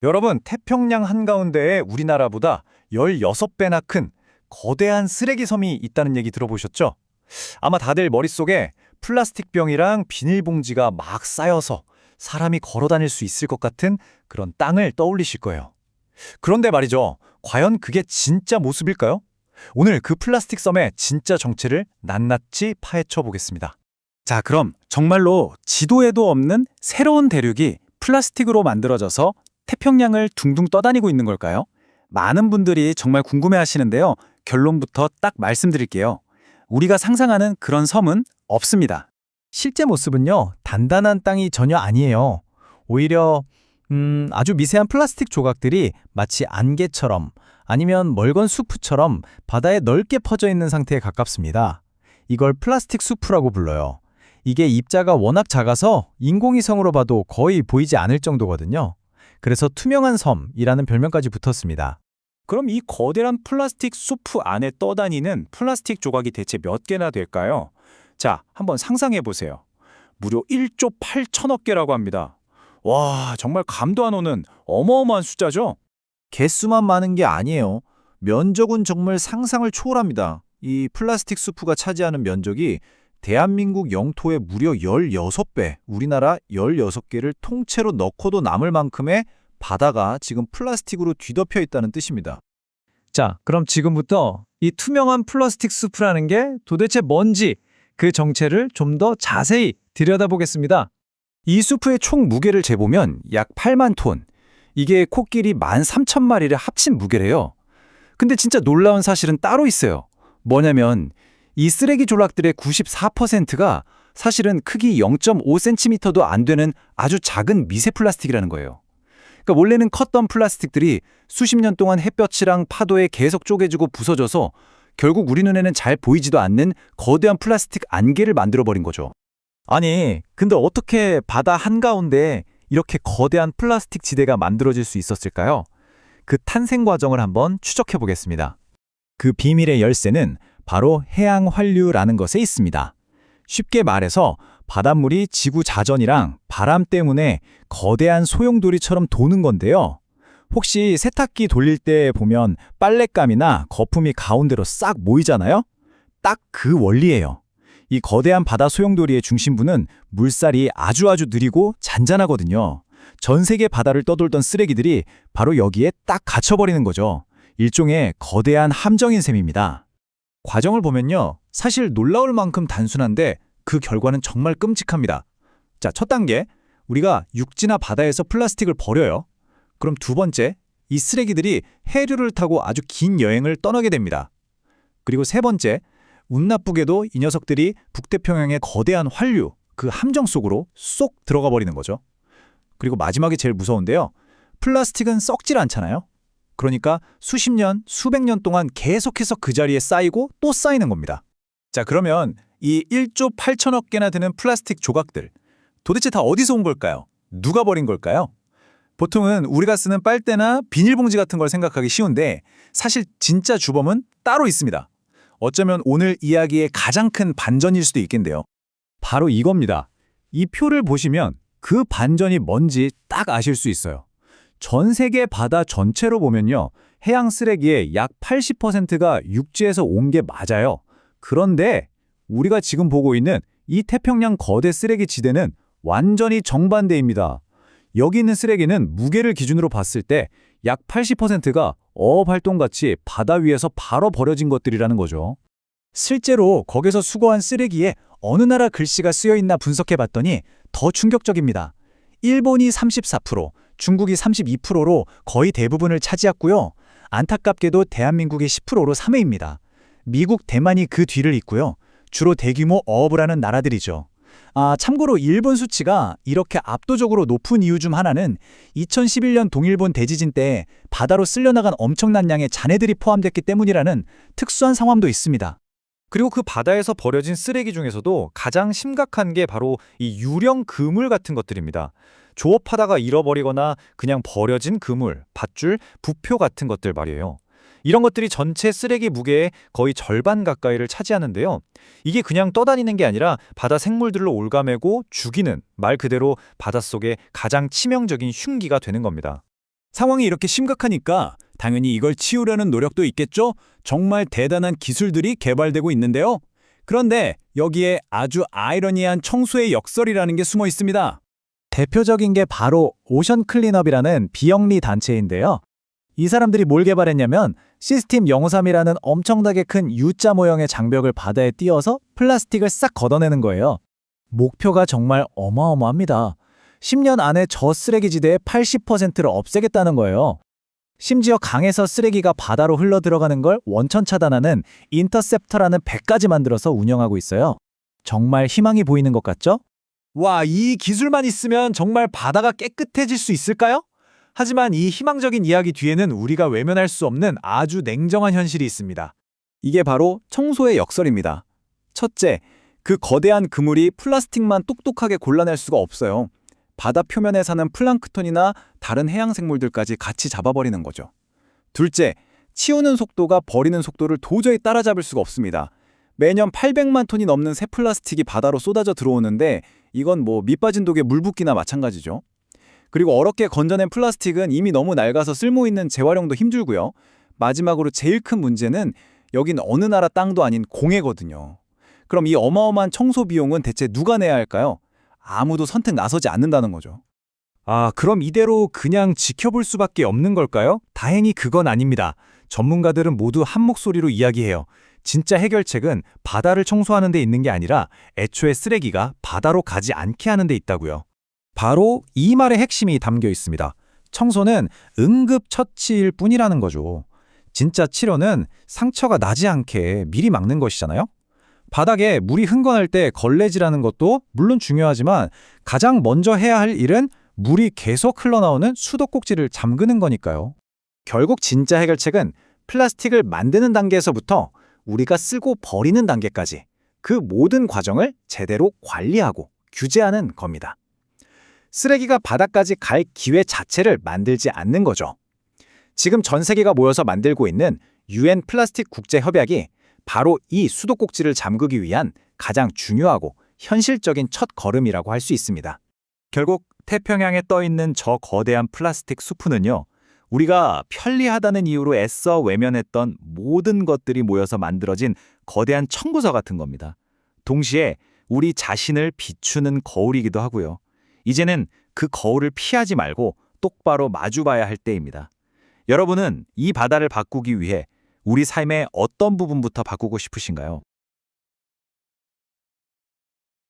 여러분, 태평양 한가운데에 우리나라보다 16배나 큰 거대한 쓰레기 섬이 있다는 얘기 들어보셨죠? 아마 다들 머릿속에 플라스틱 병이랑 비닐봉지가 막 쌓여서 사람이 걸어 다닐 수 있을 것 같은 그런 땅을 떠올리실 거예요. 그런데 말이죠. 과연 그게 진짜 모습일까요? 오늘 그 플라스틱 섬의 진짜 정체를 낱낱이 파헤쳐 보겠습니다. 자, 그럼 정말로 지도에도 없는 새로운 대륙이 플라스틱으로 만들어져서 태평양을 둥둥 떠다니고 있는 걸까요? 많은 분들이 정말 궁금해 하시는데요. 결론부터 딱 말씀드릴게요. 우리가 상상하는 그런 섬은 없습니다. 실제 모습은요, 단단한 땅이 전혀 아니에요. 오히려 아주 미세한 플라스틱 조각들이 마치 안개처럼 아니면 멀건 수프처럼 바다에 넓게 퍼져 있는 상태에 가깝습니다. 이걸 플라스틱 수프라고 불러요. 이게 입자가 워낙 작아서 인공위성으로 봐도 거의 보이지 않을 정도거든요. 그래서 투명한 섬이라는 별명까지 붙었습니다. 그럼 이 거대한 플라스틱 수프 안에 떠다니는 플라스틱 조각이 대체 몇 개나 될까요? 자, 한번 상상해 보세요. 무려 1조 8천억 개라고 합니다. 와, 정말 감도 안 오는 어마어마한 숫자죠? 개수만 많은 게 아니에요. 면적은 정말 상상을 초월합니다. 이 플라스틱 수프가 차지하는 면적이 대한민국 영토의 무려 16배, 우리나라 16개를 통째로 넣고도 남을 만큼의 바다가 지금 플라스틱으로 뒤덮여 있다는 뜻입니다. 자, 그럼 지금부터 이 투명한 플라스틱 수프라는 게 도대체 뭔지 그 정체를 좀 더 자세히 들여다보겠습니다. 이 수프의 총 무게를 재보면 약 8만 톤. 이게 코끼리 13,000마리를 합친 무게래요. 근데 진짜 놀라운 사실은 따로 있어요. 뭐냐면 이 쓰레기 조각들의 94%가 사실은 크기 0.5cm도 안 되는 아주 작은 미세 플라스틱이라는 거예요. 그러니까 원래는 컸던 플라스틱들이 수십 년 동안 햇볕이랑 파도에 계속 쪼개지고 부서져서 결국 우리 눈에는 잘 보이지도 않는 거대한 플라스틱 안개를 만들어버린 거죠. 아니, 근데 어떻게 바다 한가운데 이렇게 거대한 플라스틱 지대가 만들어질 수 있었을까요? 그 탄생 과정을 한번 추적해 보겠습니다. 그 비밀의 열쇠는 바로 해양 환류라는 것에 있습니다. 쉽게 말해서 바닷물이 지구 자전이랑 바람 때문에 거대한 소용돌이처럼 도는 건데요. 혹시 세탁기 돌릴 때 보면 빨랫감이나 거품이 가운데로 싹 모이잖아요? 딱 그 원리예요. 이 거대한 바다 소용돌이의 중심부는 물살이 아주 느리고 잔잔하거든요. 전 세계 바다를 떠돌던 쓰레기들이 바로 여기에 딱 갇혀버리는 거죠. 일종의 거대한 함정인 셈입니다. 과정을 보면요. 사실 놀라울 만큼 단순한데 그 결과는 정말 끔찍합니다. 자, 첫 단계. 우리가 육지나 바다에서 플라스틱을 버려요. 그럼 두 번째. 이 쓰레기들이 해류를 타고 아주 긴 여행을 떠나게 됩니다. 그리고 세 번째. 운 나쁘게도 이 녀석들이 북태평양의 거대한 환류, 그 함정 속으로 쏙 들어가 버리는 거죠. 그리고 마지막이 제일 무서운데요. 플라스틱은 썩질 않잖아요. 그러니까 수십 년, 수백 년 동안 계속해서 그 자리에 쌓이고 또 쌓이는 겁니다. 자, 그러면 이 1조 8천억 개나 되는 플라스틱 조각들, 도대체 다 어디서 온 걸까요? 누가 버린 걸까요? 보통은 우리가 쓰는 빨대나 비닐봉지 같은 걸 생각하기 쉬운데 사실 진짜 주범은 따로 있습니다. 어쩌면 오늘 이야기의 가장 큰 반전일 수도 있겠는데요. 바로 이겁니다. 이 표를 보시면 그 반전이 뭔지 딱 아실 수 있어요. 전 세계 바다 전체로 보면요. 해양 쓰레기의 약 80%가 육지에서 온 게 맞아요. 그런데 우리가 지금 보고 있는 이 태평양 거대 쓰레기 지대는 완전히 정반대입니다. 여기 있는 쓰레기는 무게를 기준으로 봤을 때 약 80%가 어업 활동같이 바다 위에서 바로 버려진 것들이라는 거죠. 실제로 거기서 수거한 쓰레기에 어느 나라 글씨가 쓰여 있나 분석해 봤더니 더 충격적입니다. 일본이 34%, 중국이 32%로 거의 대부분을 차지했고요. 안타깝게도 대한민국이 10%로 3위입니다. 미국, 대만이 그 뒤를 잇고요. 주로 대규모 어업을 하는 나라들이죠. 참고로 일본 수치가 이렇게 압도적으로 높은 이유 중 하나는 2011년 동일본 대지진 때 바다로 쓸려나간 엄청난 양의 잔해들이 포함됐기 때문이라는 특수한 상황도 있습니다. 그리고 그 바다에서 버려진 쓰레기 중에서도 가장 심각한 게 바로 이 유령 그물 같은 것들입니다. 조업하다가 잃어버리거나 그냥 버려진 그물, 밧줄, 부표 같은 것들 말이에요. 이런 것들이 전체 쓰레기 무게의 거의 절반 가까이를 차지하는데요. 이게 그냥 떠다니는 게 아니라 바다 생물들을 올가매고 죽이는 말 그대로 바닷속의 가장 치명적인 흉기가 되는 겁니다. 상황이 이렇게 심각하니까 당연히 이걸 치우려는 노력도 있겠죠? 정말 대단한 기술들이 개발되고 있는데요. 그런데 여기에 아주 아이러니한 청소의 역설이라는 게 숨어 있습니다. 대표적인 게 바로 오션 클린업이라는 비영리 단체인데요. 이 사람들이 뭘 개발했냐면 시스템 053이라는 엄청나게 큰 U자 모형의 장벽을 바다에 띄워서 플라스틱을 싹 걷어내는 거예요. 목표가 정말 어마어마합니다. 10년 안에 저 쓰레기지대의 80%를 없애겠다는 거예요. 심지어 강에서 쓰레기가 바다로 흘러 들어가는 걸 원천 차단하는 인터셉터라는 배까지 만들어서 운영하고 있어요. 정말 희망이 보이는 것 같죠? 와, 이 기술만 있으면 정말 바다가 깨끗해질 수 있을까요? 하지만 이 희망적인 이야기 뒤에는 우리가 외면할 수 없는 아주 냉정한 현실이 있습니다. 이게 바로 청소의 역설입니다. 첫째, 그 거대한 그물이 플라스틱만 똑똑하게 골라낼 수가 없어요. 바다 표면에 사는 플랑크톤이나 다른 해양 생물들까지 같이 잡아버리는 거죠. 둘째, 치우는 속도가 버리는 속도를 도저히 따라잡을 수가 없습니다. 매년 800만 톤이 넘는 새 플라스틱이 바다로 쏟아져 들어오는데 이건 뭐 밑빠진 독에 물 붓기나 마찬가지죠. 그리고 어렵게 건져낸 플라스틱은 이미 너무 낡아서 쓸모있는 재활용도 힘들고요. 마지막으로 제일 큰 문제는 여긴 어느 나라 땅도 아닌 공해거든요. 그럼 이 어마어마한 청소 비용은 대체 누가 내야 할까요? 아무도 선택 나서지 않는다는 거죠. 아, 그럼 이대로 그냥 지켜볼 수밖에 없는 걸까요? 다행히 그건 아닙니다. 전문가들은 모두 한 목소리로 이야기해요. 진짜 해결책은 바다를 청소하는 데 있는 게 아니라 애초에 쓰레기가 바다로 가지 않게 하는 데 있다고요. 바로 이 말의 핵심이 담겨 있습니다. 청소는 응급처치일 뿐이라는 거죠. 진짜 치료는 상처가 나지 않게 미리 막는 것이잖아요. 바닥에 물이 흥건할 때 걸레질하는 것도 물론 중요하지만 가장 먼저 해야 할 일은 물이 계속 흘러나오는 수도꼭지를 잠그는 거니까요. 결국 진짜 해결책은 플라스틱을 만드는 단계에서부터 우리가 쓰고 버리는 단계까지 그 모든 과정을 제대로 관리하고 규제하는 겁니다. 쓰레기가 바닥까지 갈 기회 자체를 만들지 않는 거죠. 지금 전 세계가 모여서 만들고 있는 UN 플라스틱 국제협약이 바로 이 수도꼭지를 잠그기 위한 가장 중요하고 현실적인 첫 걸음이라고 할 수 있습니다. 결국 태평양에 떠 있는 저 거대한 플라스틱 수프는요, 우리가 편리하다는 이유로 애써 외면했던 모든 것들이 모여서 만들어진 거대한 청구서 같은 겁니다. 동시에 우리 자신을 비추는 거울이기도 하고요. 이제는 그 거울을 피하지 말고 똑바로 마주봐야 할 때입니다. 여러분은 이 바다를 바꾸기 위해 우리 삶의 어떤 부분부터 바꾸고 싶으신가요?